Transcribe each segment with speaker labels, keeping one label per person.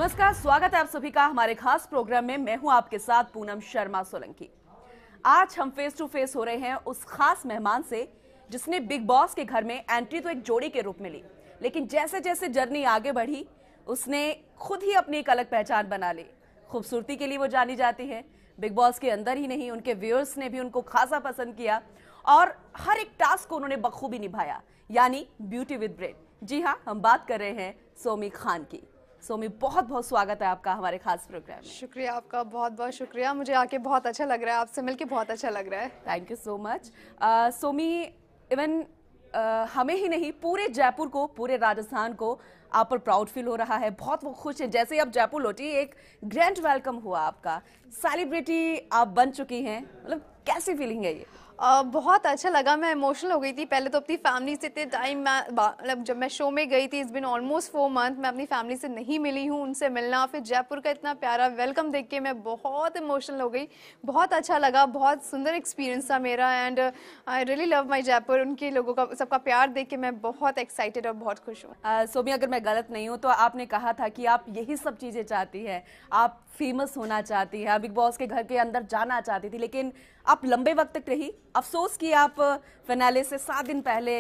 Speaker 1: नमस्कार, स्वागत है आप सभी का हमारे खास प्रोग्राम में। मैं हूं आपके साथ पूनम शर्मा सोलंकी। आज हम फेस टू फेस हो रहे हैं उस खास मेहमान से जिसने बिग बॉस के घर में एंट्री तो एक जोड़ी के रूप में ली, लेकिन जैसे जैसे जर्नी आगे बढ़ी उसने खुद ही अपनी एक अलग पहचान बना ली। खूबसूरती के लिए वो जानी जाती है। बिग बॉस के अंदर ही नहीं, उनके व्यूअर्स ने भी उनको खासा पसंद किया और हर एक टास्क को उन्होंने बखूबी निभाया, यानी ब्यूटी विद ब्रेन। जी हाँ, हम बात कर रहे हैं सोमी खान की। सोमी, बहुत बहुत स्वागत है आपका हमारे खास प्रोग्राम में।
Speaker 2: शुक्रिया आपका, बहुत बहुत शुक्रिया। मुझे आके बहुत अच्छा लग रहा है, आपसे मिलके बहुत अच्छा लग रहा है।
Speaker 1: Thank you so much. सोमी, इवन हमें ही नहीं पूरे जयपुर को, पूरे राजस्थान को आप पर प्राउड फील हो रहा है। बहुत वो खुश है जैसे ही आप जयपुर लौटी, एक ग्रैंड वेलकम हुआ आपका। सेलिब्रिटी आप बन चुकी हैं, मतलब कैसी फीलिंग है ये?
Speaker 2: बहुत अच्छा लगा। मैं इमोशनल हो गई थी। पहले तो अपनी फैमिली से इतने टाइम मतलब जब मैं शो में गई थी, इट्स बिन ऑलमोस्ट 4 मंथ, मैं अपनी फैमिली से नहीं मिली हूँ। उनसे मिलना, फिर जयपुर का इतना प्यारा वेलकम देख के मैं बहुत इमोशनल हो गई। बहुत अच्छा लगा, बहुत सुंदर एक्सपीरियंस था मेरा and I really love my Jaipur. उनके लोगों का सबका प्यार देख के मैं बहुत एक्साइटेड और बहुत खुश हूँ।
Speaker 1: सोमी, अगर मैं गलत नहीं हूँ तो आपने कहा था कि आप यही सब चीजें चाहती हैं, आप फेमस होना चाहती हैं, बिग बॉस के घर के अंदर जाना चाहती थी, लेकिन आप लंबे वक्त तक रही। अफसोस कि आप फिनाले से 7 दिन पहले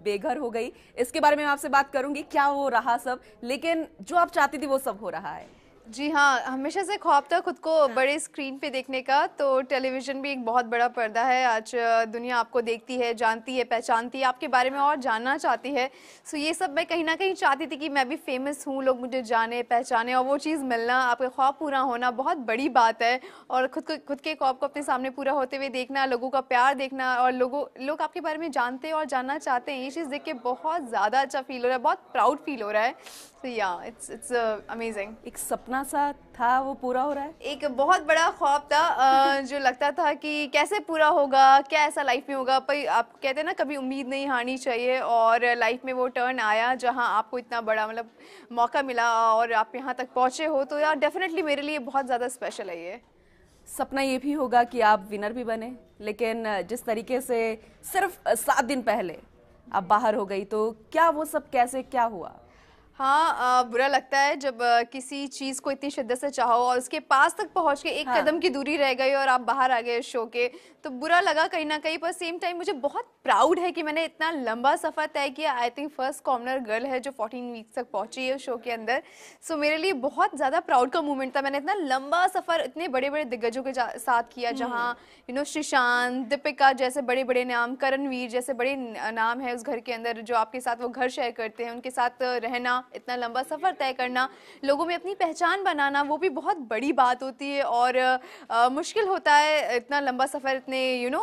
Speaker 1: बेघर हो गई। इसके बारे में मैं आपसे बात करूंगी, क्या वो रहा सब, लेकिन जो आप चाहती थी वो सब हो रहा है।
Speaker 2: जी हाँ, हमेशा से ख्वाब था खुद को बड़े स्क्रीन पे देखने का। तो टेलीविज़न भी एक बहुत बड़ा पर्दा है। आज दुनिया आपको देखती है, जानती है, पहचानती है, आपके बारे में और जानना चाहती है। सो ये सब मैं कहीं ना कहीं चाहती थी कि मैं भी फेमस हूँ, लोग मुझे जाने पहचाने, और वो चीज़ मिलना, आपका ख्वाब पूरा होना बहुत बड़ी बात है। और खुद के ख्वाब को अपने सामने पूरा होते हुए देखना, लोगों का प्यार देखना और लोग आपके बारे में जानते हैं और जानना चाहते हैं, ये चीज़ देख के बहुत ज़्यादा अच्छा फील हो रहा है, बहुत प्राउड फील हो रहा है। So yeah, it's amazing।
Speaker 1: एक सपना सा था, वो पूरा हो रहा है।
Speaker 2: एक बहुत बड़ा ख्वाब था जो लगता था कि कैसे पूरा होगा, क्या ऐसा लाइफ में होगा। पर आप कहते हैं ना, कभी उम्मीद नहीं हारनी चाहिए, और लाइफ में वो टर्न आया जहां आपको इतना बड़ा मतलब मौका मिला और आप यहां तक पहुंचे हो। तो यार डेफिनेटली मेरे लिए बहुत ज़्यादा स्पेशल है ये।
Speaker 1: सपना ये भी होगा कि आप विनर भी बने, लेकिन जिस तरीके से सिर्फ 7 दिन पहले आप बाहर हो गई, तो क्या वो सब कैसे क्या हुआ?
Speaker 2: हाँ, बुरा लगता है जब किसी चीज़ को इतनी शिद्दत से चाहो और उसके पास तक पहुंच के एक कदम की दूरी रह गई और आप बाहर आ गए शो के, तो बुरा लगा कहीं ना कहीं। पर सेम टाइम मुझे बहुत प्राउड है कि मैंने इतना लंबा सफ़र तय किया। I think first commoner girl है जो 14 वीक्स तक पहुंची है शो के अंदर। सो मेरे लिए बहुत ज़्यादा प्राउड का मोमेंट था। मैंने इतना लंबा सफ़र इतने बड़े बड़े दिग्गजों के साथ किया, जहाँ श्रीशांत, दीपिका जैसे बड़े बड़े नाम, करणवीर जैसे बड़े नाम है उस घर के अंदर, जो आपके साथ वो घर शेयर करते हैं, उनके साथ रहना, इतना लंबा सफ़र तय करना, लोगों में अपनी पहचान बनाना, वो भी बहुत बड़ी बात होती है और मुश्किल होता है इतना लंबा सफ़र, इतने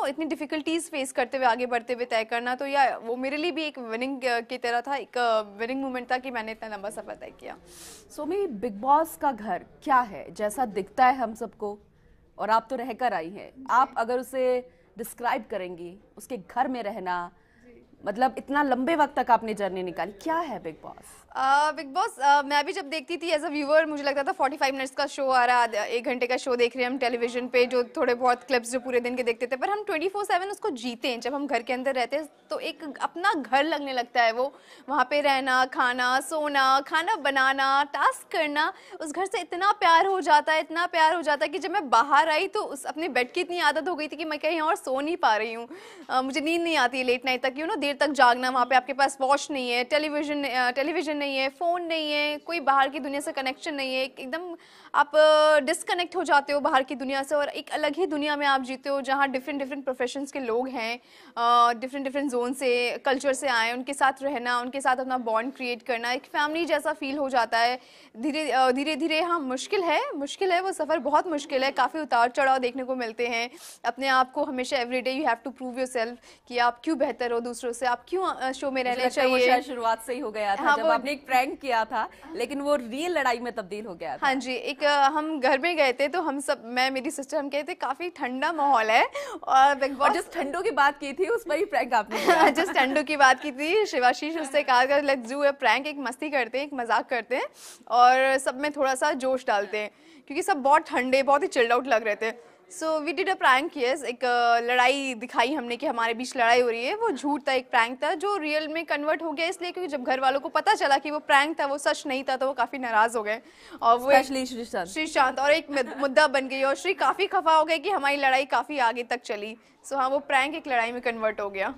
Speaker 2: इतनी डिफ़िकल्टीज फेस करते हुए आगे बढ़ते हुए तय करना। तो या वो मेरे लिए भी एक विनिंग की तरह था, एक विनिंग मोमेंट था कि मैंने इतना लंबा सफ़र तय किया।
Speaker 1: सोमी, बिग बॉस का घर क्या है? जैसा दिखता है हम सबको, और आप तो रहकर आई हैं, आप अगर उसे डिस्क्राइब करेंगी, उसके घर में रहना, मतलब इतना लंबे वक्त तक आपने जर्नी निकाली, क्या है बिग बॉस?
Speaker 2: बिग बॉस मैं भी जब देखती थी एज अ व्यूअर, मुझे लगता था 45 मिनट्स का शो आ रहा है, 1 घंटे का शो देख रहे हैं हम टेलीविजन पे, जो थोड़े बहुत क्लिप्स जो पूरे दिन के देखते थे। पर हम 24/7 उसको जीते हैं। जब हम घर के अंदर रहते हैं तो एक अपना घर लगने लगता है वो। वहाँ पे रहना, खाना, सोना, खाना बनाना, टास्क करना, उस घर से इतना प्यार हो जाता है, इतना प्यार हो जाता है कि जब मैं बाहर आई तो उस अपने बेड की इतनी आदत हो गई थी कि मैं कहीं और सो नहीं पा रही हूँ। मुझे नींद नहीं आती है लेट नाइट तक, देर तक जागना। वहाँ पे आपके पास वॉच नहीं है, टेलीविजन नहीं है, फ़ोन नहीं है, कोई बाहर की दुनिया से कनेक्शन नहीं है, एकदम आप डिस्कनेक्ट हो जाते हो बाहर की दुनिया से, और एक अलग ही दुनिया में आप जीते हो, जहाँ डिफरेंट प्रोफेशंस के लोग हैं, डिफरेंट जोन से, कल्चर से आए, उनके साथ रहना, उनके साथ अपना बॉन्ड क्रिएट करना, एक फैमिली जैसा फील हो जाता है। धीरे धीरे हाँ, मुश्किल है वो सफ़र, बहुत मुश्किल है। काफ़ी उतार चढ़ाव देखने को मिलते हैं। अपने आप को हमेशा everyday you have to prove yourself कि आप क्यों बेहतर हो दूसरों से, आप क्यों शो में रहने चाहिए।
Speaker 1: शायद शुरुआत से ही हो गया था। हाँ, जब आपने एक प्रैंक किया था, लेकिन वो रियल लड़ाई में तब्दील हो गया था।
Speaker 2: हाँ जी, एक हम घर में गए थे तो हम सब, मैं मेरी सिस्टर, हम गए थे, काफी ठंडा माहौल है, और
Speaker 1: जिस ठंडों की बात की थी उस पर ही प्रैंक आपने किया।
Speaker 2: जिस ठंडों की बात की थी, शिवाशीष उससे कहा लेट्स डू अ प्रैंक, एक मस्ती करते हैं, एक मजाक करते हैं और सब में थोड़ा सा जोश डालते हैं, क्योंकि सब बहुत ठंडे, बहुत ही चिल्ड आउट लग रहे थे। So we did a prank, yes. एक लड़ाई दिखाई हमने कि हमारे बीच लड़ाई हो रही है। वो झूठ था, एक प्रैंक था जो रियल में कन्वर्ट हो गया, इसलिए क्योंकि जब घर वालों को पता चला कि वो प्रैंक था, वो सच नहीं था, तो वो काफी नाराज हो गए। और वो श्रीशांत और एक मुद्दा बन गई और श्री काफी खफा हो गए कि हमारी लड़ाई काफी आगे तक चली। सो हाँ, वो प्रैंक एक लड़ाई में कन्वर्ट हो गया।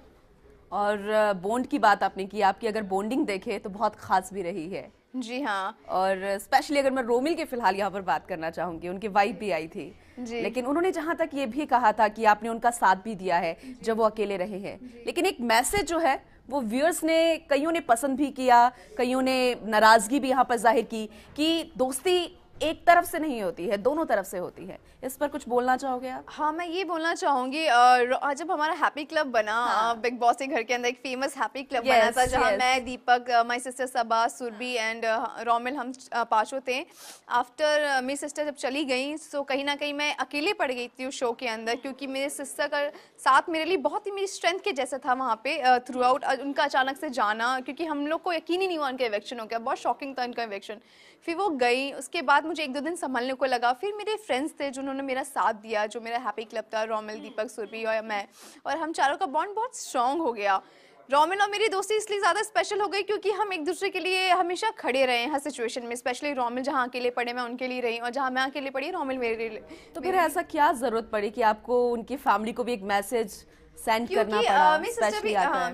Speaker 1: और बॉन्ड की बात आपने की, आपकी अगर बॉन्डिंग देखे तो बहुत खास भी रही है।
Speaker 2: जी हाँ।
Speaker 1: और स्पेशली अगर मैं रोमिल के फिलहाल यहाँ पर बात करना चाहूंगी, उनकी वाइफ भी आई थी, लेकिन उन्होंने जहां तक ये भी कहा था कि आपने उनका साथ भी दिया है जब वो अकेले रहे हैं, लेकिन एक मैसेज जो है वो व्यूअर्स ने, कईयों ने पसंद भी किया, कईयों ने नाराजगी भी यहाँ पर जाहिर की कि दोस्ती एक तरफ से नहीं होती है, दोनों तरफ से होती है। इस पर कुछ बोलना चाहोगे आप?
Speaker 2: हाँ, मैं ये बोलना चाहूंगी, जब हमारा हैप्पी क्लब बना, बिग बॉस के घर के अंदर एक फेमस हैप्पी क्लब बना था, जहाँ मैं, Deepak, my sister Saba, Surabhi and Romil, हम पांचों थे। आफ्टर मेरी सिस्टर जब चली गई, तो कहीं ना कहीं मैं अकेले पड़ गई थी उस शो के अंदर, क्योंकि मेरे सिस्टर का साथ मेरे लिए बहुत ही मेरी स्ट्रेंथ के जैसा था वहाँ पे थ्रू आउट। उनका अचानक से जाना, क्योंकि हम लोग को यकीन ही नहीं हुआ उनका इवेक्शन हो गया, बहुत शॉकिंग था उनका इवेक्शन। फिर वो गई, उसके बाद मुझे 1-2 दिन संभलने को लगा। फिर मेरे फ्रेंड्स थे जिन्होंने मेरा साथ दिया, जो मेरा हैप्पी क्लब था, रोमिल, दीपक, सुरभि और मैं, और हम चारों का बॉन्ड बहुत स्ट्रांग हो गया। रोमिल और मेरी दोस्ती इसलिए ज़्यादा स्पेशल हो गई क्योंकि हम एक दूसरे के लिए हमेशा खड़े रहे हर सिचुएशन में। स्पेशली रोमिल जहाँ अकेले पड़े, मैं उनके लिए रही, और जहाँ मैं अकेले पड़ी, रोमिल मेरे लिए।
Speaker 1: तो फिर ऐसा क्या जरूरत पड़ी कि आपको उनकी फैमिली को भी एक मैसेज सेंड करना पड़ा?
Speaker 2: मेरी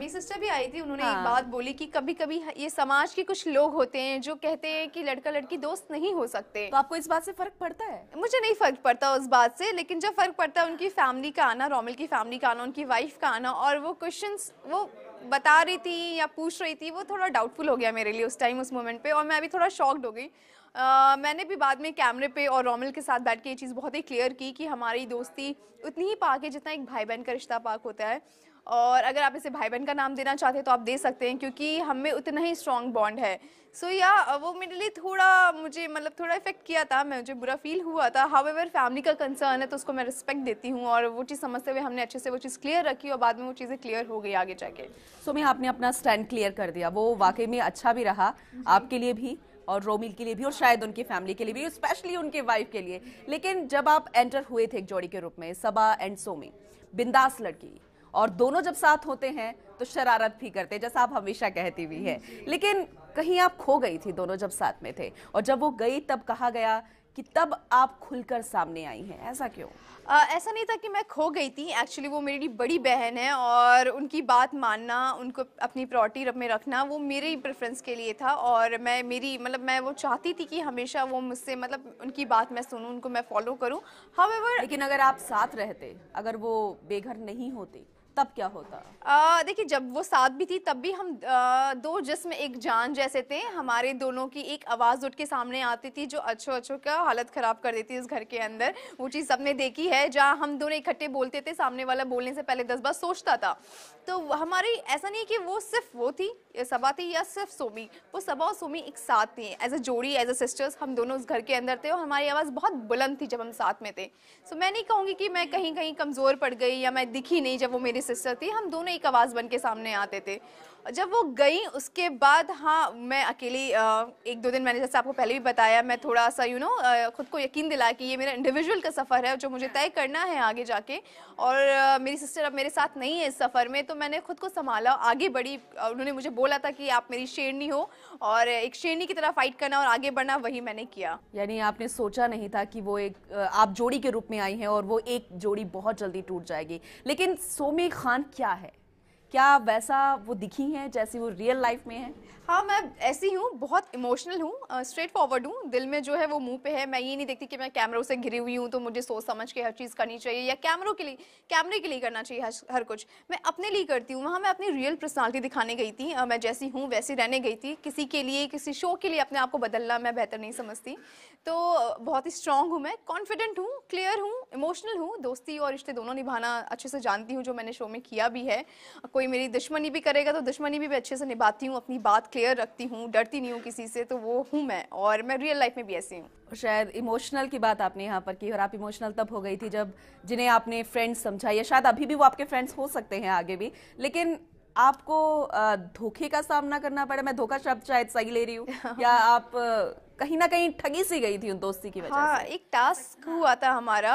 Speaker 2: सिस्टर भी आई थी, उन्होंने एक बात बोली कि कभी कभी ये समाज के कुछ लोग होते हैं जो कहते हैं कि लड़का लड़की दोस्त नहीं हो सकते।
Speaker 1: तो आपको इस बात से फर्क पड़ता है?
Speaker 2: मुझे नहीं फर्क पड़ता उस बात से, लेकिन जब फर्क पड़ता है उनकी फैमिली का आना, रोमिल की फैमिली का आना, उनकी वाइफ का आना, और वो क्वेश्चंस वो बता रही थी या पूछ रही थी, वो थोड़ा डाउटफुल हो गया मेरे लिए उस टाइम, उस मोमेंट पे, और मैं भी थोड़ा शॉक्ड हो गई। मैंने भी बाद में कैमरे पे और रोमिल के साथ बैठ के ये चीज़ बहुत ही क्लियर की कि हमारी दोस्ती उतनी ही पाक है जितना एक भाई बहन का रिश्ता पाक होता है। और अगर आप इसे भाई बहन का नाम देना चाहते हैं तो आप दे सकते हैं, क्योंकि हम में उतना ही स्ट्रॉन्ग बॉन्ड है। सो वो मेरे लिए थोड़ा, मुझे मतलब थोड़ा इफेक्ट किया था, मुझे बुरा फील हुआ था। हाउएवर फैमिली का कंसर्न है तो उसको मैं रिस्पेक्ट देती हूँ, और वो चीज़ समझते हुए हमने अच्छे से वो चीज़ क्लियर रखी, और बाद में वो चीज़ें क्लियर हो गई आगे जाके।
Speaker 1: सुमी, आपने अपना स्टैंड क्लियर कर दिया, वो वाकई में अच्छा भी रहा आपके लिए भी और रोमिल के लिए भी, और शायद उनकी फैमिली के लिए भी, स्पेशली उनके वाइफ के लिए। लेकिन जब आप एंटर हुए थे एक जोड़ी के रूप में, सबा एंड सोमी, बिंदास लड़की, और दोनों जब साथ होते हैं तो शरारत भी करते हैं, जैसा आप हमेशा कहती भी है, लेकिन कहीं आप खो गई थी दोनों जब साथ में थे, और जब वो गई तब कहा गया कि तब आप खुलकर सामने आई हैं, ऐसा क्यों?
Speaker 2: ऐसा नहीं था कि मैं खो गई थी, एक्चुअली वो मेरी बड़ी बहन है, और उनकी बात मानना, उनको अपनी प्रायोरिटी में रखना, वो मेरे ही प्रेफरेंस के लिए था। और मैं वो चाहती थी कि हमेशा वो मुझसे, मतलब उनकी बात मैं सुनूं, उनको मैं फॉलो करूं। हाउएवर,
Speaker 1: लेकिन अगर आप साथ रहते, अगर वो बेघर नहीं होती, तब क्या होता?
Speaker 2: देखिए, जब वो साथ भी थी तब भी हम दो जिस्म एक जान जैसे थे। हमारे दोनों की एक आवाज़ उठ के सामने आती थी जो अच्छो का हालत ख़राब कर देती इस घर के अंदर। वो चीज़ सबने देखी है, जहाँ हम दोनों इकट्ठे बोलते थे, सामने वाला बोलने से पहले 10 बार सोचता था। तो हमारी ऐसा नहीं कि वो सिर्फ वो थी, सबा थी, या सिर्फ सोमी, वो सबा और सोमी एक साथ थी, एज अ जोड़ी, एज अ सिस्टर्स, हम दोनों उस घर के अंदर थे, और हमारी आवाज़ बहुत बुलंद थी जब हम साथ में थे। सो मैं नहीं कहूँगी कि मैं कहीं कहीं कमज़ोर पड़ गई या मैं दिखी नहीं जब वो मेरी सिस्टर थी, हम दोनों एक आवाज़ बन के सामने आते थे। जब वो गई उसके बाद, हाँ, मैं अकेली 1-2 दिन, मैंने जैसे आपको पहले भी बताया, मैं थोड़ा सा खुद को यकीन दिलाया कि ये मेरा इंडिविजुअल का सफ़र है जो मुझे तय करना है आगे जाके, और मेरी सिस्टर अब मेरे साथ नहीं है इस सफ़र में, तो मैंने खुद को संभाला, आगे बढ़ी। उन्होंने मुझे बोला था कि आप मेरी शेरनी हो, और एक शेरनी की तरह फाइट करना और आगे बढ़ना, वही मैंने किया।
Speaker 1: यानी आपने सोचा नहीं था कि वो एक आप जोड़ी के रूप में आई हैं और वो एक जोड़ी बहुत जल्दी टूट जाएगी। लेकिन सोमी खान क्या है, क्या वैसा वो दिखी हैं जैसी वो रियल लाइफ में है?
Speaker 2: हाँ, मैं ऐसी हूँ, बहुत इमोशनल हूँ, स्ट्रेट फॉरवर्ड हूँ, दिल में जो है वो मुंह पे है। मैं ये नहीं देखती कि मैं कैमरों से घिरी हुई हूँ तो मुझे सोच समझ के हर चीज़ करनी चाहिए, या कैमरे के लिए करना चाहिए हर कुछ। मैं अपने लिए करती हूँ। वहाँ मैं अपनी रियल पर्सनालिटी दिखाने गई थी, मैं जैसी हूँ वैसी रहने गई थी। किसी के लिए, किसी शो के लिए अपने आप को बदलना मैं बेहतर नहीं समझती। तो बहुत ही स्ट्रांग हूँ मैं, कॉन्फिडेंट हूँ, क्लियर हूँ, इमोशनल हूँ, दोस्ती और रिश्ते दोनों निभाना अच्छे से जानती हूँ, जो मैंने शो में किया भी है। कोई मेरी दुश्मनी भी करेगा तो दुश्मनी भी अच्छे से निभाती हूँ, अपनी बात क्लियर रखती हूँ, डरती नहीं हूँ किसी से, तो वो हूँ मैं, और मैं रियल लाइफ में भी ऐसी हूँ।
Speaker 1: शायद इमोशनल की बात आपने यहाँ पर की, और आप इमोशनल तब हो गई थी जब जिन्हें आपने फ्रेंड्स समझा, या शायद अभी भी वो आपके फ्रेंड्स हो सकते हैं आगे भी, लेकिन आपको धोखे का सामना करना पड़ा। मैं धोखा शब्द शायद सही ले रही हूँ, या आप कहीं ना कहीं ठगी सी गई थी उन दोस्ती की वजह
Speaker 2: हाँ,
Speaker 1: से।
Speaker 2: एक टास्क हुआ था हमारा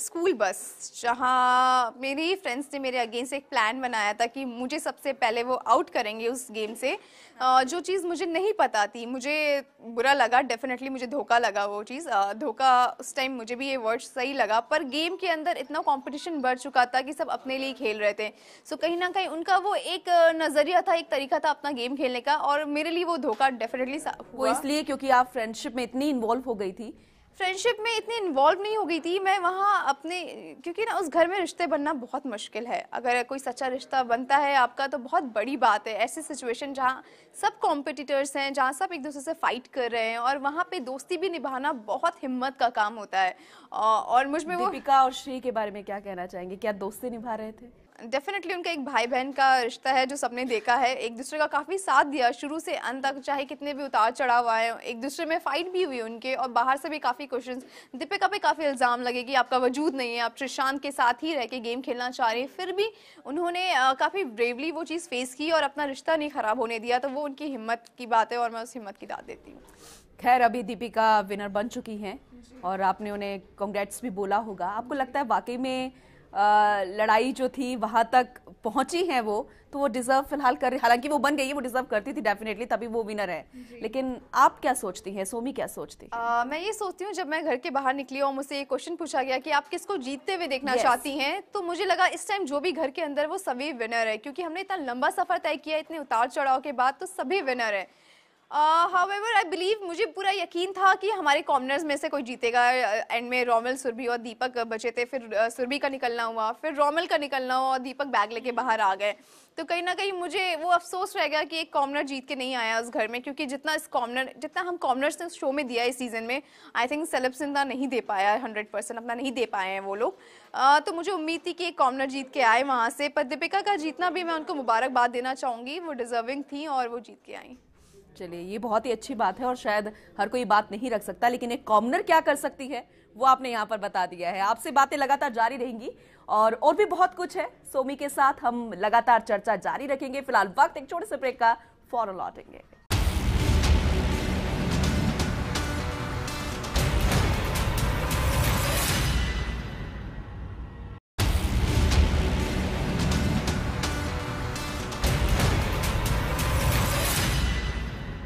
Speaker 2: स्कूल बस, जहाँ मेरी फ्रेंड्स ने मेरे अगेंस्ट एक प्लान बनाया था कि मुझे सबसे पहले वो आउट करेंगे उस गेम से। जो चीज़ मुझे नहीं पता थी, मुझे बुरा लगा, डेफिनेटली मुझे धोखा लगा वो चीज़। धोखा उस टाइम मुझे भी ये वर्ड सही लगा, पर गेम के अंदर इतना कंपटीशन बढ़ चुका था कि सब अपने लिए खेल रहे थे। सो कहीं ना कहीं उनका वो एक नज़रिया था, एक तरीका था अपना गेम खेलने का, और मेरे लिए वो धोखा डेफिनेटली
Speaker 1: वो
Speaker 2: हुआ।
Speaker 1: इसलिए क्योंकि आप फ्रेंडशिप में इतनी इन्वॉल्व हो गई थी।
Speaker 2: फ्रेंडशिप में इतनी इन्वॉल्व नहीं हो गई थी मैं वहाँ अपने, क्योंकि ना उस घर में रिश्ते बनना बहुत मुश्किल है। अगर कोई सच्चा रिश्ता बनता है आपका तो बहुत बड़ी बात है। ऐसी सिचुएशन जहाँ सब कॉम्पिटिटर्स हैं, जहाँ सब एक दूसरे से फाइट कर रहे हैं, और वहाँ पे दोस्ती भी निभाना बहुत हिम्मत का काम होता है। और मुझ में वो
Speaker 1: दीपिका और श्री के बारे में क्या कहना चाहेंगे, क्या दोस्ती निभा रहे थे?
Speaker 2: डेफिनेटली उनका एक भाई बहन का रिश्ता है जो सबने देखा है, एक दूसरे का काफ़ी साथ दिया शुरू से अंत तक, चाहे कितने भी उतार चढ़ाव आए, एक दूसरे में फाइट भी हुई उनके, और बाहर से भी काफ़ी क्वेश्चंस, दीपिका पे काफ़ी इल्ज़ाम लगे कि आपका वजूद नहीं है, आप श्रीशांत के साथ ही रह के गेम खेलना चाह रहे हैं, फिर भी उन्होंने काफ़ी ब्रेवली वो चीज़ फेस की और अपना रिश्ता नहीं ख़राब होने दिया। तो वो उनकी हिम्मत की बात है और मैं उस हिम्मत की दाद देती हूँ।
Speaker 1: खैर, अभी दीपिका विनर बन चुकी हैं और आपने उन्हें कांग्रेट्स भी बोला होगा। आपको लगता है वाकई में लड़ाई जो थी वहां तक पहुंची है वो, तो वो डिजर्व फिलहाल कर, हालांकि वो बन गई है, वो डिजर्व करती थी डेफिनेटली, तभी वो विनर है। लेकिन आप क्या सोचती हैं, सोमी क्या सोचती है?
Speaker 2: मैं ये सोचती हूँ, जब मैं घर के बाहर निकली और मुझसे ये क्वेश्चन पूछा गया कि आप किसको जीतते हुए देखना चाहती हैं, तो मुझे लगा इस टाइम जो भी घर के अंदर वो सभी विनर है, क्योंकि हमने इतना लंबा सफर तय किया, इतने उतार चढ़ाव के बाद, तो सभी विनर है। हाउएवर आई बिलीव, मुझे पूरा यकीन था कि हमारे कॉमनर्स में से कोई जीतेगा। एंड में रोमल, सुरभि और दीपक बचे थे, फिर सुरभि का निकलना हुआ, फिर रोमल का निकलना हुआ और दीपक बैग लेके बाहर आ गए। तो कहीं ना कहीं मुझे वो अफसोस रह गया कि एक कॉमनर जीत के नहीं आया उस घर में, क्योंकि जितना हम कॉमनर्स ने उस शो में दिया इस सीजन में, आई थिंक सेलेब्स इतना नहीं दे पाया, 100% अपना नहीं दे पाए हैं वो लोग। तो मुझे उम्मीद थी कि एक कॉमनर जीत के आए वहाँ से, पर दीपिका का जीतना भी मैं उनको मुबारकबाद देना चाहूँगी, वो डिजर्विंग थी और वो जीत के आई।
Speaker 1: चलिए, ये बहुत ही अच्छी बात है और शायद हर कोई बात नहीं रख सकता, लेकिन एक कॉमनर क्या कर सकती है वो आपने यहाँ पर बता दिया है। आपसे बातें लगातार जारी रहेंगी और भी बहुत कुछ है। सोमी के साथ हम लगातार चर्चा जारी रखेंगे। फिलहाल वक्त एक छोटे से ब्रेक का, फौरन लौटेंगे।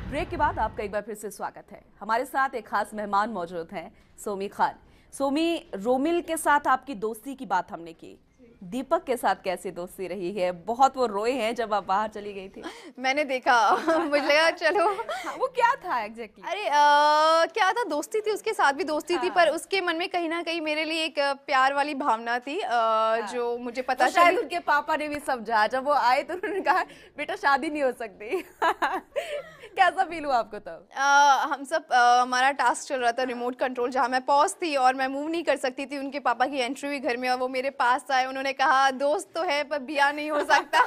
Speaker 1: ब्रेक के बाद आपका एक बार फिर से स्वागत है। हमारे साथ एक खास मेहमान मौजूद हैं, सोमी खान। सोमी, रोमिल के साथ आपकी दोस्ती की बात हमने की, दीपक के साथ कैसी दोस्ती रही है? बहुत वो रोए हैं जब आप बाहर चली गई थी।
Speaker 2: मैंने देखा मुझे लगा चलो
Speaker 1: वो क्या था एग्जैक्टली?
Speaker 2: अरे क्या था, दोस्ती थी, उसके साथ भी दोस्ती थी, पर उसके मन में कहीं ना कहीं मेरे लिए एक प्यार वाली भावना थी, जो मुझे पता
Speaker 1: तो शायद उनके पापा ने भी समझा, जब वो आए तो उन्होंने कहा बेटा शादी नहीं हो सकती। कैसा फील हुआ आपको तब?
Speaker 2: हम सब हमारा टास्क चल रहा था रिमोट कंट्रोल, जहाँ मैं पॉज थी और मैं मूव नहीं कर सकती थी। उनके पापा की एंट्री हुई घर में और वो मेरे पास आए, उन्होंने कहा दोस्त तो है पर ब्याह नहीं हो सकता।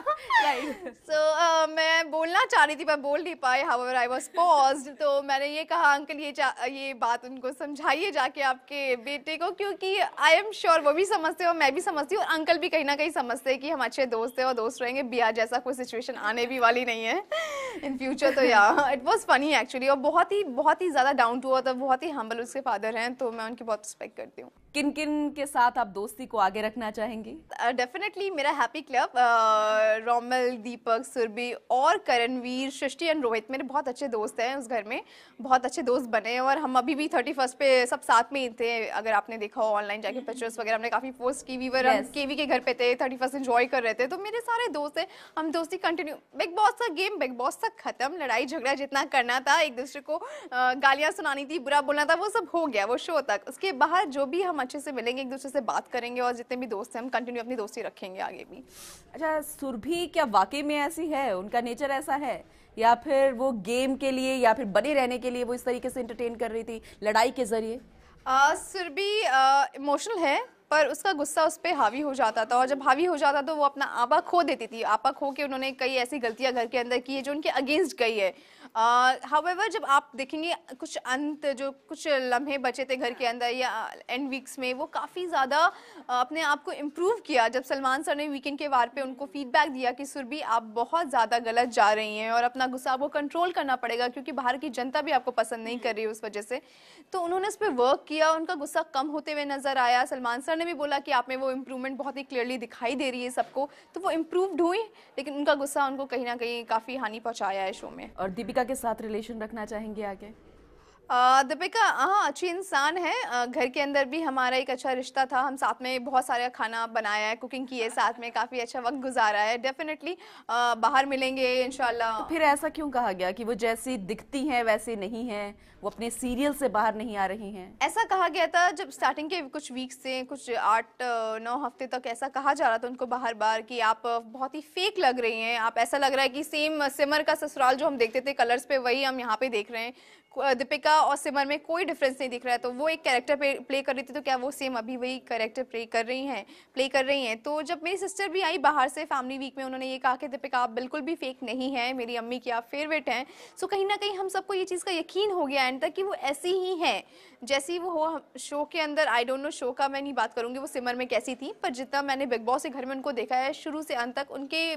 Speaker 2: सो मैं बोलना चाह रही थी पर बोल नहीं पाई, हाउएवर आई वाज पॉज्ड। तो मैंने ये कहा अंकल ये बात उनको समझाइए जाके आपके बेटे को, क्योंकि आई एम श्योर वो भी समझते और मैं भी समझती हूँ और अंकल भी कहीं ना कहीं समझते हैं कि हम अच्छे दोस्त हैं और दोस्त रहेंगे, ब्याह जैसा कोई सिचुएशन आने भी वाली नहीं है इन फ्यूचर। तो या इट वाज फनी एक्चुअली, और बहुत ही ज्यादा डाउन टू अर्थ, बहुत ही हम्बल उसके फादर हैं, तो मैं उनकी बहुत रिस्पेक्ट करती हूँ।
Speaker 1: किन किन के साथ आप दोस्ती को आगे रखना चाहेंगी?
Speaker 2: डेफिनेटली मेरा हैप्पी क्लब, रोमल, दीपक, सुरभि और करणवीर, सृष्टि एंड रोहित मेरे बहुत अच्छे दोस्त हैं। उस घर में बहुत अच्छे दोस्त बने और हम अभी भी 31 पे सब साथ में ही थे। अगर आपने देखा हो ऑनलाइन जाके पिक्चर्स वगैरह हमने काफी पोस्ट की, वीवर हम केवी के घर पे थे, 31 एंजॉय कर रहे थे। तो मेरे सारे दोस्त हैं, हम दोस्ती कंटिन्यू। बिग बॉस का गेम बिग बॉस तक खत्म, लड़ाई झगड़ा जितना करना था, एक दूसरे को गालियां सुनानी थी, बुरा बोलना था, वो सब हो गया वो शो तक। उसके बाहर जो भी हम अच्छे से मिलेंगे, एक दूसरे से बात करेंगे और जितने भी दोस्त हैं हम कंटिन्यू अपनी दोस्ती रखेंगे आगे भी।
Speaker 1: अच्छा, सुरभि क्या वाकई में ऐसी है, उनका नेचर ऐसा है, या फिर वो गेम के लिए या फिर बने रहने के लिए वो इस तरीके से एंटरटेन कर रही थी लड़ाई के जरिए?
Speaker 2: सुरभि इमोशनल है, पर उसका गुस्सा उस पर हावी हो जाता था, और जब हावी हो जाता तो वो अपना आपा खो देती थी। आपा खो के उन्होंने कई ऐसी गलतियां घर के अंदर की है जो उनके अगेंस्ट गई है। हाउएवर जब आप देखेंगे कुछ जो कुछ लम्हे बचे थे घर के अंदर या एंड वीक्स में, वो काफ़ी ज़्यादा अपने आप को इम्प्रूव किया जब सलमान सर ने वीकेंड के वार पे उनको फीडबैक दिया कि सुरभि आप बहुत ज़्यादा गलत जा रही हैं और अपना गुस्सा आपको कंट्रोल करना पड़ेगा क्योंकि बाहर की जनता भी आपको पसंद नहीं कर रही है उस वजह से। तो उन्होंने इस पर वर्क किया, उनका गुस्सा कम होते हुए नजर आया। सलमान सर ने भी बोला कि आप में वो इम्प्रूवमेंट बहुत ही क्लियरली दिखाई दे रही है सबको, तो वो इम्प्रूव्ड हुई, लेकिन उनका गुस्सा उनको कहीं ना कहीं काफ़ी हानि पहुंचाया है शो में।
Speaker 1: और दीपिका के साथ रिलेशन रखना चाहेंगे आगे?
Speaker 2: दीपिका हाँ अच्छी इंसान है, घर के अंदर भी हमारा एक अच्छा रिश्ता था, हम साथ में बहुत सारा खाना बनाया है, कुकिंग की है साथ में, काफ़ी अच्छा वक्त गुजारा है। डेफिनेटली बाहर मिलेंगे इंशाल्लाह।
Speaker 1: तो फिर ऐसा क्यों कहा गया कि वो जैसी दिखती हैं वैसे नहीं हैं, वो अपने सीरियल से बाहर नहीं आ रही हैं?
Speaker 2: ऐसा कहा गया था जब स्टार्टिंग के कुछ वीक्स से, कुछ 8-9 हफ्ते तक ऐसा कहा जा रहा था उनको बार बार कि आप बहुत ही फेक लग रही हैं, आप ऐसा लग रहा है कि सेम सिमर का ससुराल जो हम देखते थे कलर्स पे वही हम यहाँ पे देख रहे हैं। दीपिका और सिमर में कोई डिफरेंस नहीं दिख रहा है। तो वो एक कैरेक्टर प्ले कर रही थी, तो क्या वो सेम अभी वही कैरेक्टर प्ले कर रही हैं। तो जब मेरी सिस्टर भी आई बाहर से फैमिली वीक में, उन्होंने ये कहा कि दीपिका आप बिल्कुल भी फेक नहीं है, मेरी अम्मी की आप फेवरेट हैं। सो कहीं ना कहीं हम सबको ये चीज़ का यकीन हो गया एंड तक कि वो ऐसी ही है जैसी वो हो शो के अंदर। आई डोंट नो शो का मैं नहीं बात करूंगी वो सिमर में कैसी थी, पर जितना मैंने बिग बॉस के घर में उनको देखा है शुरू से अंत तक, उनके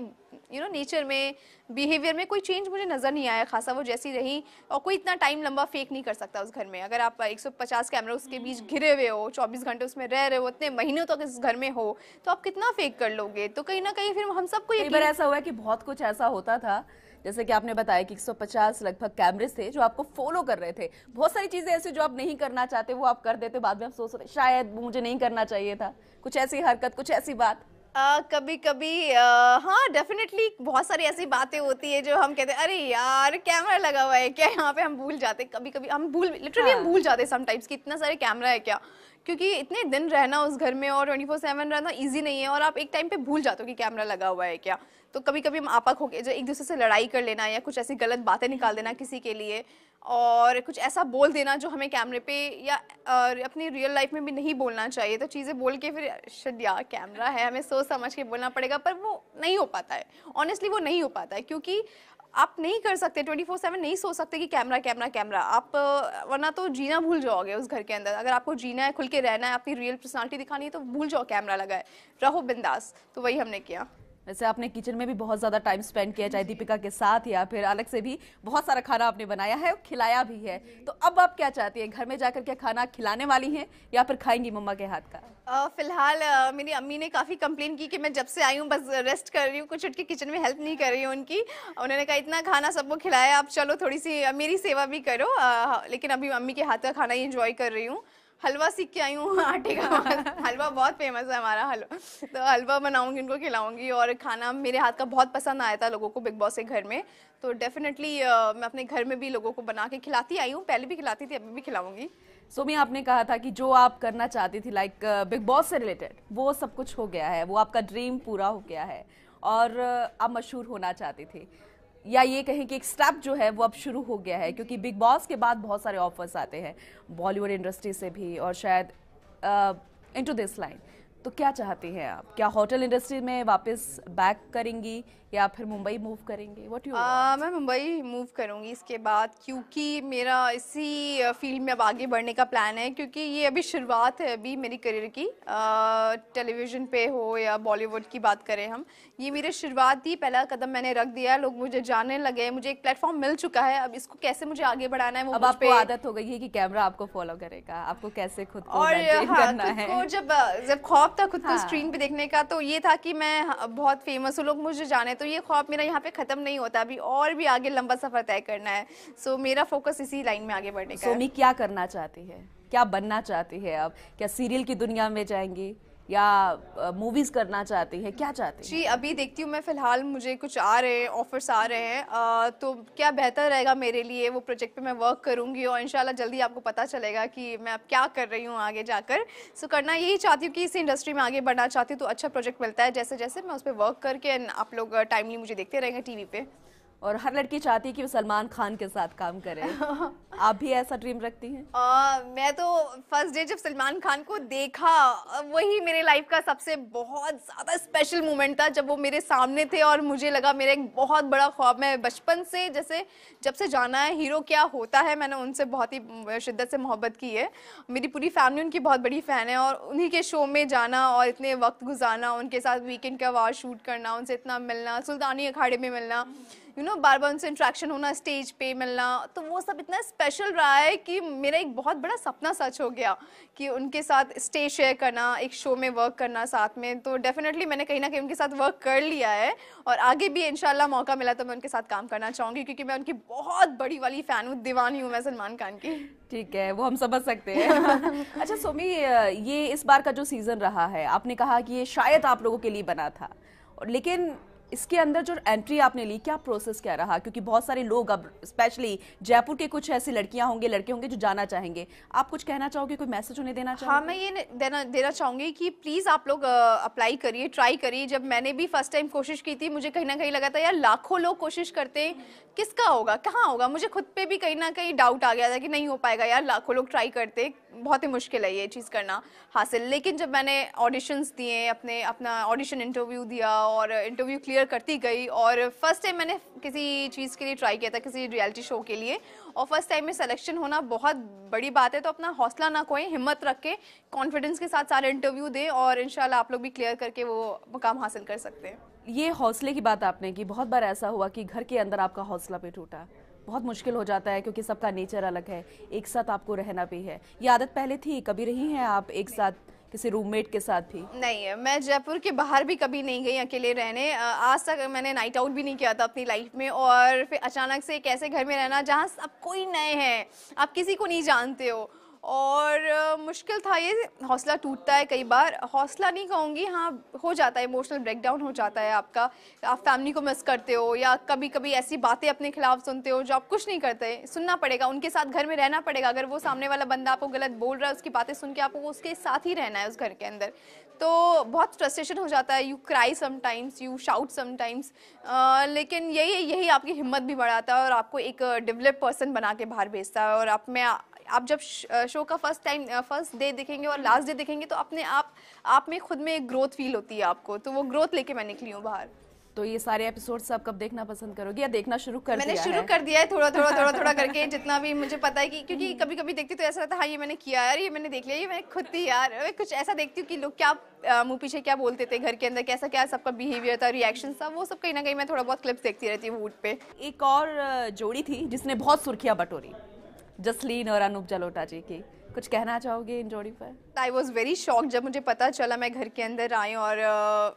Speaker 2: नेचर में, बिहेवियर में कोई चेंज मुझे नज़र नहीं आया खासा। वो जैसी रही, और कोई इतना टाइम लंबा फेक नहीं कर सकता उस घर में। अगर आप 150 कैमरा उसके बीच घिरे हुए हो, 24 घंटे उसमें रह रहे हो, इतने महीनों तक इस घर में हो, तो आप कितना फेक कर लोगे? तो कहीं ना कहीं फिर हम सबको
Speaker 1: कई बार ऐसा हुआ है कि बहुत कुछ ऐसा होता था, जैसे कि आपने बताया कि 150 लगभग कैमरेस थे जो आपको फॉलो कर रहे थे। बहुत सारी चीजें ऐसी जो आप नहीं करना चाहते वो आप कर देते, बाद में आप सोच रहे शायद मुझे नहीं करना चाहिए था, कुछ ऐसी हरकत, कुछ ऐसी बात।
Speaker 2: कभी कभी हाँ डेफिनेटली बहुत सारी ऐसी बातें होती है जो हम कहते हैं अरे यार कैमरा लगा हुआ है क्या यहाँ पे, हम भूल जाते, कभी कभी हम लिटरली हम भूल जाते समटाइम्स कि इतना सारे कैमरा है क्या, क्योंकि इतने दिन रहना उस घर में और 24/7 रहना इजी नहीं है, और आप एक टाइम पे भूल जाते हो कि कैमरा लगा हुआ है क्या। तो कभी कभी हम आपा खो के जो एक दूसरे से लड़ाई कर लेना या कुछ ऐसी गलत बातें निकाल देना किसी के लिए, और कुछ ऐसा बोल देना जो हमें कैमरे पे या अपनी रियल लाइफ में भी नहीं बोलना चाहिए, तो चीज़ें बोल के फिर शायद यार कैमरा है, हमें सोच समझ के बोलना पड़ेगा, पर वो नहीं हो पाता है। ऑनेस्टली वो नहीं हो पाता है, क्योंकि आप नहीं कर सकते 24/7 नहीं सोच सकते कि कैमरा कैमरा कैमरा, आप वरना तो जीना भूल जाओगे उस घर के अंदर। अगर आपको जीना है, खुल के रहना है, अपनी रियल पर्सनालिटी दिखानी है, तो भूल जाओ कैमरा लगा है, रहो बिंदास। तो वही हमने किया।
Speaker 1: वैसे आपने किचन में भी बहुत ज्यादा टाइम स्पेंड किया, चाहे दीपिका के साथ या फिर अलग से भी बहुत सारा खाना आपने बनाया है, खिलाया भी है। तो अब आप क्या चाहती हैं, घर में जाकर क्या खाना खिलाने वाली हैं या फिर खाएंगी मम्मा के हाथ का?
Speaker 2: फिलहाल मेरी अम्मी ने काफ़ी कंप्लेन की कि मैं जब से आई हूँ बस रेस्ट कर रही हूँ, कुछ उठ के किचन में हेल्प नहीं कर रही हूँ उनकी। उन्होंने कहा इतना खाना सबको खिलाया, आप चलो थोड़ी सी मेरी सेवा भी करो। लेकिन अभी अम्मी के हाथ का खाना ही इंजॉय कर रही हूँ। हलवा सीख के आई हूँ आटे का हलवा बहुत फेमस है हमारा हलवा, तो हलवा बनाऊंगी, उनको खिलाऊंगी। और खाना मेरे हाथ का बहुत पसंद आया था लोगों को बिग बॉस के घर में, तो डेफिनेटली मैं अपने घर में भी लोगों को बना के खिलाती आई हूँ, पहले भी खिलाती थी, अभी भी खिलाऊंगी।
Speaker 1: सोमी, आपने कहा था कि जो आप करना चाहती थी लाइक बिग बॉस से रिलेटेड, वो सब कुछ हो गया है, वो आपका ड्रीम पूरा हो गया है और आप मशहूर होना चाहती थी, या ये कहें कि एक स्टेप जो है वो अब शुरू हो गया है, क्योंकि बिग बॉस के बाद बहुत सारे ऑफर्स आते हैं बॉलीवुड इंडस्ट्री से भी और शायद इनटू दिस लाइन। तो क्या चाहती हैं आप, क्या होटल इंडस्ट्री में वापस बैक करेंगी या फिर मुंबई मूव करेंगे? What you?
Speaker 2: मैं मुंबई मूव करूंगी इसके बाद, क्योंकि मेरा इसी फील्ड में अब आगे बढ़ने का प्लान है, क्योंकि ये अभी शुरुआत है अभी मेरी करियर की। टेलीविज़न पे हो या बॉलीवुड की बात करें हम, ये मेरी शुरुआत थी, पहला कदम मैंने रख दिया, लोग मुझे जानने लगे, मुझे एक प्लेटफॉर्म मिल चुका है। अब इसको कैसे मुझे आगे बढ़ाना है वो
Speaker 1: अब आपको आदत हो गई है कि कैमरा आपको फॉलो करेगा, आपको कैसे खुद को मेंटेन करना है।
Speaker 2: को जब खौफ था खुद को स्क्रीन पे देखने का, तो ये था कि मैं बहुत फेमस हूँ, लोग मुझे जाने, तो ये ख्वाब मेरा यहाँ पे खत्म नहीं होता, अभी और भी आगे लंबा सफर तय करना है। सो मेरा फोकस इसी लाइन में आगे बढ़ने का है।
Speaker 1: सोमी क्या करना चाहती है, क्या बनना चाहती है अब? क्या सीरियल की दुनिया में जाएंगी या मूवीज करना चाहती है, क्या चाहती है?
Speaker 2: जी अभी देखती हूँ मैं, फिलहाल मुझे कुछ आ रहे हैं, ऑफर्स आ रहे हैं, तो क्या बेहतर रहेगा मेरे लिए, वो प्रोजेक्ट पे मैं वर्क करूँगी और इंशाल्लाह जल्दी आपको पता चलेगा कि मैं अब क्या कर रही हूँ आगे जाकर। सो करना यही चाहती हूँ कि इस इंडस्ट्री में आगे बढ़ना चाहती हूँ, तो अच्छा प्रोजेक्ट मिलता है जैसे जैसे मैं उस पर वर्क करके, आप लोग टाइमली मुझे देखते रहेंगे टीवी पे।
Speaker 1: और हर लड़की चाहती है कि वो सलमान खान के साथ काम करे। आप भी ऐसा ड्रीम रखती हैं?
Speaker 2: मैं तो फर्स्ट डे जब सलमान खान को देखा, वही मेरे लाइफ का सबसे बहुत ज़्यादा स्पेशल मोमेंट था, जब वो मेरे सामने थे और मुझे लगा मेरा एक बहुत बड़ा ख्वाब। मैं बचपन से जैसे जब से जाना है हीरो क्या होता है, मैंने उनसे बहुत ही शिद्दत से मोहब्बत की है। मेरी पूरी फैमिली उनकी बहुत बड़ी फ़ैन है, और उन्हीं के शो में जाना और इतने वक्त गुजारना, उनके साथ वीकेंड का वार शूट करना, उनसे इतना मिलना, सुल्तानी अखाड़े में मिलना, बार बार उनसे इंट्रैक्शन होना, स्टेज पे मिलना, तो वो सब इतना स्पेशल रहा है कि मेरा एक बहुत बड़ा सपना सच हो गया कि उनके साथ स्टेज शेयर करना, एक शो में वर्क करना साथ में। तो डेफिनेटली मैंने कहीं ना कहीं उनके साथ वर्क कर लिया है, और आगे भी इंशाल्लाह मौका मिला तो मैं उनके साथ काम करना चाहूँगी, क्योंकि मैं उनकी बहुत बड़ी वाली फ़ैन हूँ, दीवानी हूँ मैं सलमान खान की।
Speaker 1: ठीक है, वो हम समझ सकते हैं। अच्छा सोमी, ये इस बार का जो सीजन रहा है, आपने कहा कि ये शायद आप लोगों के लिए बना था, लेकिन इसके अंदर जो एंट्री आपने ली, क्या प्रोसेस क्या रहा? क्योंकि बहुत सारे लोग, अब स्पेशली जयपुर के कुछ ऐसी लड़कियां होंगे, लड़के होंगे जो जाना चाहेंगे। आप कुछ कहना चाहोगे, कोई मैसेज उन्हें देना चाहोगे?
Speaker 2: हाँ, मैं ये देना चाहूँगी कि प्लीज़ आप लोग अप्लाई करिए, ट्राई करिए। जब मैंने भी फर्स्ट टाइम कोशिश की थी, मुझे कहीं ना कहीं लगा था यार लाखों लोग कोशिश करते हैं, किसका होगा, कहाँ होगा। मुझे खुद पे भी कहीं ना कहीं डाउट आ गया था कि नहीं हो पाएगा यार, लाखों लोग ट्राई करते, बहुत ही मुश्किल है ये चीज़ करना हासिल। लेकिन जब मैंने ऑडिशंस दिए, अपना ऑडिशन इंटरव्यू दिया और इंटरव्यू क्लियर करती गई, और फर्स्ट टाइम मैंने किसी चीज़ के लिए ट्राई किया था, किसी रियलिटी शो के लिए, और फर्स्ट टाइम में सिलेक्शन होना बहुत बड़ी बात है। तो अपना हौसला ना खोएं, हिम्मत रख के कॉन्फिडेंस के साथ सारे इंटरव्यू दें, और इंशाल्लाह आप लोग भी क्लियर करके वो मुकाम हासिल कर सकते हैं।
Speaker 1: ये हौसले की बात आपने की, बहुत बार ऐसा हुआ कि घर के अंदर आपका हौसला भी टूटा, बहुत मुश्किल हो जाता है क्योंकि सबका नेचर अलग है, एक साथ आपको रहना भी है। ये आदत पहले थी, कभी रही हैं आप एक साथ किसी रूममेट के साथ भी?
Speaker 2: नहीं, मैं जयपुर के बाहर भी कभी नहीं गई अकेले रहने। आज तक मैंने नाइट आउट भी नहीं किया था अपनी लाइफ में, और फिर अचानक से एक ऐसे घर में रहना जहाँ सब कोई नए हैं, आप किसी को नहीं जानते हो, और मुश्किल था ये। हौसला टूटता है कई बार, हौसला नहीं कहूँगी, हाँ हो जाता है, इमोशनल ब्रेकडाउन हो जाता है आपका। आप फैमिली को मिस करते हो, या कभी कभी ऐसी बातें अपने खिलाफ सुनते हो जो आप कुछ नहीं करते, सुनना पड़ेगा, उनके साथ घर में रहना पड़ेगा। अगर वो सामने वाला बंदा आपको गलत बोल रहा है, उसकी बातें सुन के आपको उसके साथ ही रहना है उस घर के अंदर, तो बहुत फ्रस्ट्रेशन हो जाता है। You cry sometimes, you shout sometimes, लेकिन यही आपकी हिम्मत भी बढ़ाता है और आपको एक डेवलप पर्सन बना के बाहर भेजता है। और आप जब शो का फर्स्ट डे देखेंगे और लास्ट डे देखेंगे, तो अपने आप में खुद में एक ग्रोथ फील होती है आपको, तो वो ग्रोथ लेके मैं निकली हूँ बाहर।
Speaker 1: तो ये सारे एपिसोड्स आप कब देखना पसंद करोगे, या देखना शुरू कर दिया है?
Speaker 2: मैंने शुरू कर दिया है, थोड़ा करके, जितना भी मुझे पता है कि, क्योंकि कभी कभी देखती तो ऐसा रहता है हाँ ये मैंने किया यार, ये मैंने देख लिया, ये मैंने खुद थी यार। मैं कुछ ऐसा देखती हूँ कि लोग क्या मुंह पीछे क्या बोलते थे घर के अंदर, कैसा क्या सबका बिहेवियर था, रिएक्शन था, वो सब कहीं ना कहीं मैं थोड़ा बहुत क्लिप्स देखती रहती हूँ वूट पे।
Speaker 1: एक और जोड़ी थी जिसने बहुत सुर्खियां बटोरी, जसलीन और अनूप जलोटा जी की, कुछ कहना चाहोगे इन जोड़ी पर?
Speaker 2: आई वॉज वेरी शॉक जब मुझे पता चला। मैं घर के अंदर आई और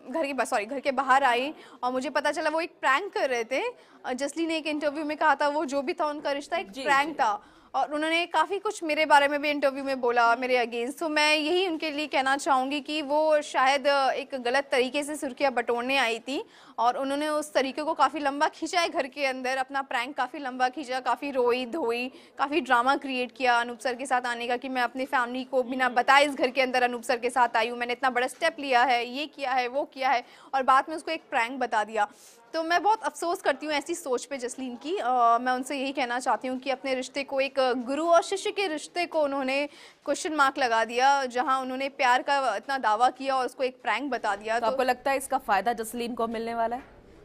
Speaker 2: घर के बाहर आई, और मुझे पता चला वो एक प्रैंक कर रहे थे। जसलीन ने एक इंटरव्यू में कहा था वो जो भी था उनका रिश्ता एक प्रैंक था, और उन्होंने काफ़ी कुछ मेरे बारे में भी इंटरव्यू में बोला मेरे अगेंस्ट। तो मैं यही उनके लिए कहना चाहूँगी कि वो शायद एक गलत तरीके से सुर्खियाँ बटोरने आई थी, और उन्होंने उस तरीके को काफ़ी लंबा खींचा है घर के अंदर, अपना प्रैंक काफ़ी लंबा खींचा, काफ़ी रोई धोई, काफ़ी ड्रामा क्रिएट किया अनूप सर के साथ आने का, कि मैं अपनी फैमिली को बिना बताए इस घर के अंदर अनूप सर के साथ आई हूँ, मैंने इतना बड़ा स्टेप लिया है, ये किया है, वो किया है, और बाद में उसको एक प्रैंक बता दिया। तो मैं बहुत अफसोस करती हूँ ऐसी सोच पे जसलीन की। मैं उनसे यही कहना चाहती हूँ कि अपने रिश्ते को, एक गुरु और शिष्य के रिश्ते को उन्होंने क्वेश्चन मार्क लगा दिया, जहाँ उन्होंने प्यार का इतना दावा किया और उसको एक प्रैंक बता दिया।
Speaker 1: तो आपको लगता है इसका फायदा जसलीन को मिलने वाला है?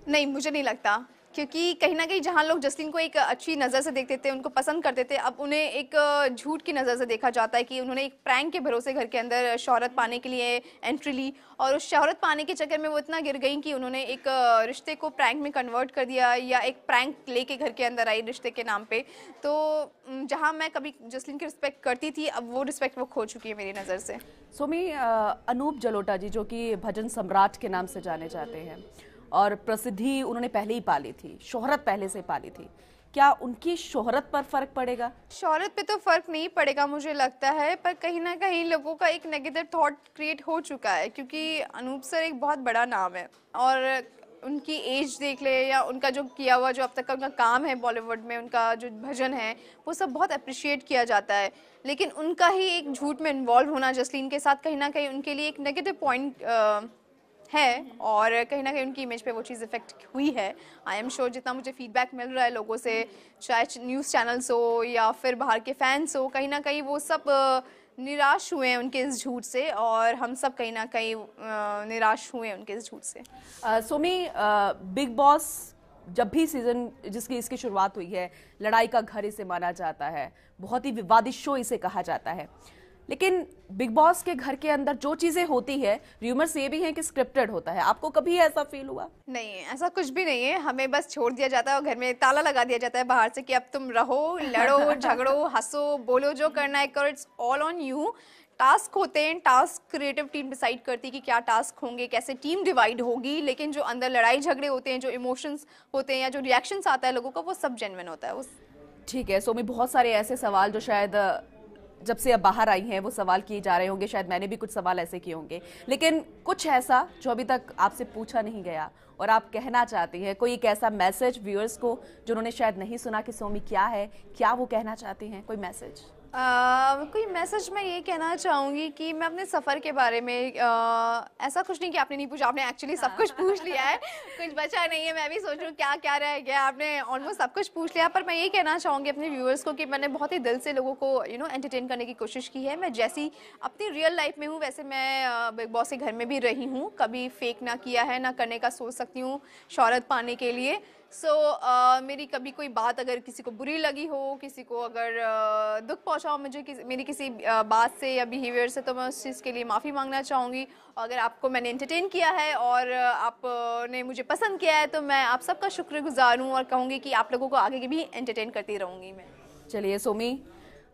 Speaker 2: नहीं, मुझे नहीं लगता, क्योंकि कहीं ना कहीं जहाँ लोग जसलीन को एक अच्छी नज़र से देखते थे, उनको पसंद करते थे, अब उन्हें एक झूठ की नज़र से देखा जाता है कि उन्होंने एक प्रैंक के भरोसे घर के अंदर शोहरत पाने के लिए एंट्री ली, और उस शोहरत पाने के चक्कर में वो इतना गिर गई कि उन्होंने एक रिश्ते को प्रैंक में कन्वर्ट कर दिया, या एक प्रैंक लेके घर के अंदर आई रिश्ते के नाम पे। तो जहाँ मैं कभी जसलीन की रिस्पेक्ट करती थी, अब वो रिस्पेक्ट वो खो चुकी है मेरी नज़र से।
Speaker 1: सोमी, अनूप जलोटा जी जो कि भजन सम्राट के नाम से जाने जाते हैं, और प्रसिद्धि उन्होंने पहले ही पाली थी, शोहरत पहले से पाली थी, क्या उनकी शोहरत पर फर्क पड़ेगा?
Speaker 2: शोहरत पे तो फर्क नहीं पड़ेगा मुझे लगता है, पर कहीं ना कहीं लोगों का एक नेगेटिव थॉट क्रिएट हो चुका है, क्योंकि अनूप सर एक बहुत बड़ा नाम है, और उनकी एज देख ले, या उनका जो किया हुआ जो अब तक का उनका काम है बॉलीवुड में, उनका जो भजन है वो सब बहुत अप्रिशिएट किया जाता है, लेकिन उनका ही एक झूठ में इन्वॉल्व होना जसलीन के साथ कहीं ना कहीं उनके लिए एक नेगेटिव पॉइंट है और कहीं ना कहीं उनकी इमेज पे वो चीज़ इफेक्ट हुई है। आई एम श्योर जितना मुझे फीडबैक मिल रहा है लोगों से, चाहे न्यूज़ चैनल्स हो या फिर बाहर के फैंस हो, कहीं ना कहीं वो सब निराश हुए हैं उनके इस झूठ से, और हम सब कहीं ना कहीं निराश हुए हैं उनके इस झूठ से।
Speaker 1: सोमी, बिग बॉस जब भी सीजन जिसकी इसकी शुरुआत हुई है, लड़ाई का घर इसे माना जाता है, बहुत ही विवादित शो इसे कहा जाता है, लेकिन बिग बॉस के घर के अंदर जो चीजें होती है, र्यूमर्स ये भी हैं कि स्क्रिप्टेड होता है। आपको कभी ऐसा फील हुआ?
Speaker 2: नहीं, ऐसा कुछ भी नहीं है। हमें बस छोड़ दिया जाता है और घर में ताला लगा दिया जाता है बाहर से कि अब तुम रहो, लड़ो, झगड़ो, हंसो, बोलो, जो करना है करो, it's all on you. Task होते हैं, टास्क क्रिएटिव टीम डिसाइड करती है कि क्या टास्क होंगे, कैसे टीम डिवाइड होगी, लेकिन जो अंदर लड़ाई झगड़े होते हैं, जो इमोशंस होते हैं या जो रिएक्शंस आता है लोगों का, वो सब जेन्युइन होता है।
Speaker 1: ठीक है सोमी, बहुत सारे ऐसे सवाल जो शायद जब से अब बाहर आई हैं वो सवाल किए जा रहे होंगे, शायद मैंने भी कुछ सवाल ऐसे किए होंगे, लेकिन कुछ ऐसा जो अभी तक आपसे पूछा नहीं गया और आप कहना चाहती हैं, कोई एक ऐसा मैसेज व्यूअर्स को जिन्होंने शायद नहीं सुना कि सोमी क्या है, क्या वो कहना चाहती हैं, कोई मैसेज?
Speaker 2: कोई मैसेज मैं ये कहना चाहूँगी कि मैं अपने सफ़र के बारे में ऐसा कुछ नहीं कि आपने नहीं पूछा, आपने एक्चुअली सब कुछ पूछ लिया है, कुछ बचा नहीं है। मैं भी सोच रही हूँ क्या क्या रह गया, आपने ऑलमोस्ट सब कुछ पूछ लिया। पर मैं ये कहना चाहूँगी अपने व्यूअर्स को कि मैंने बहुत ही दिल से लोगों को एंटरटेन करने की कोशिश की है। मैं जैसी अपनी रियल लाइफ में हूँ वैसे मैं बिग बॉस के घर में भी रही हूँ, कभी फेक ना किया है, ना करने का सोच सकती हूँ शोहरत पाने के लिए। मेरी कभी कोई बात अगर किसी को बुरी लगी हो, किसी को अगर दुख पहुंचा हो मुझे मेरी किसी बात से या बिहेवियर से, तो मैं उस चीज़ के लिए माफ़ी मांगना चाहूँगी। अगर आपको मैंने एंटरटेन किया है और आपने मुझे पसंद किया है तो मैं आप सबका शुक्रगुजार हूँ और कहूँगी कि आप लोगों को आगे भी एंटरटेन करती रहूँगी मैं।
Speaker 1: चलिए सोमी,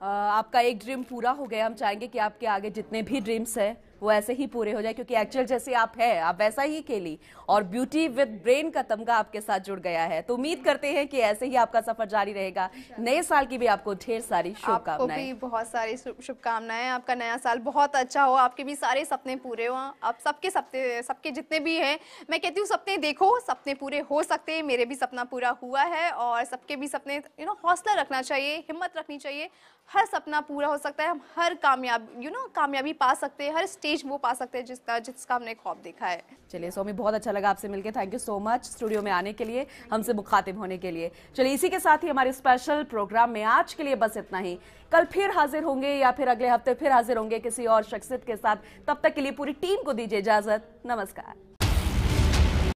Speaker 1: आपका एक ड्रीम पूरा हो गया। हम चाहेंगे कि आपके आगे जितने भी ड्रीम्स हैं वो ऐसे ही पूरे हो जाए, क्योंकि एक्चुअल जैसे आप हैं आप वैसा ही खेली, और ब्यूटी विद ब्रेन का तमगा आपके साथ जुड़ गया है। तो उम्मीद करते हैं कि ऐसे ही आपका सफर जारी रहेगा। नए साल की भी आपको ढेर सारी शुभकामनाएं।
Speaker 2: आपको भी बहुत सारी शुभकामनाएं, आपका नया साल बहुत अच्छा हो, आपके भी सारे सपने पूरे हो। आप सबके जितने भी हैं, मैं कहती हूँ सपने देखो, सपने पूरे हो सकते हैं। मेरे भी सपना पूरा हुआ है और सबके भी सपने, हौसला रखना चाहिए, हिम्मत रखनी चाहिए। हर सपना पूरा हो सकता है, हम हर कामयाबी पा सकते हैं, हर स्टेज वो पा सकते हैं जिसका हमने ख्वाब देखा है।
Speaker 1: चलिए सोमी, बहुत अच्छा लगा आपसे मिलकर। Thank you so much studio में आने के लिए, हमसे मुखातिब होने के लिए। चलिए इसी के साथ ही हमारे स्पेशल प्रोग्राम में आज के लिए बस इतना ही। कल फिर हाजिर होंगे या फिर अगले हफ्ते फिर हाजिर होंगे किसी और शख्सियत के साथ। तब तक के लिए पूरी टीम को दीजिए इजाजत। नमस्कार।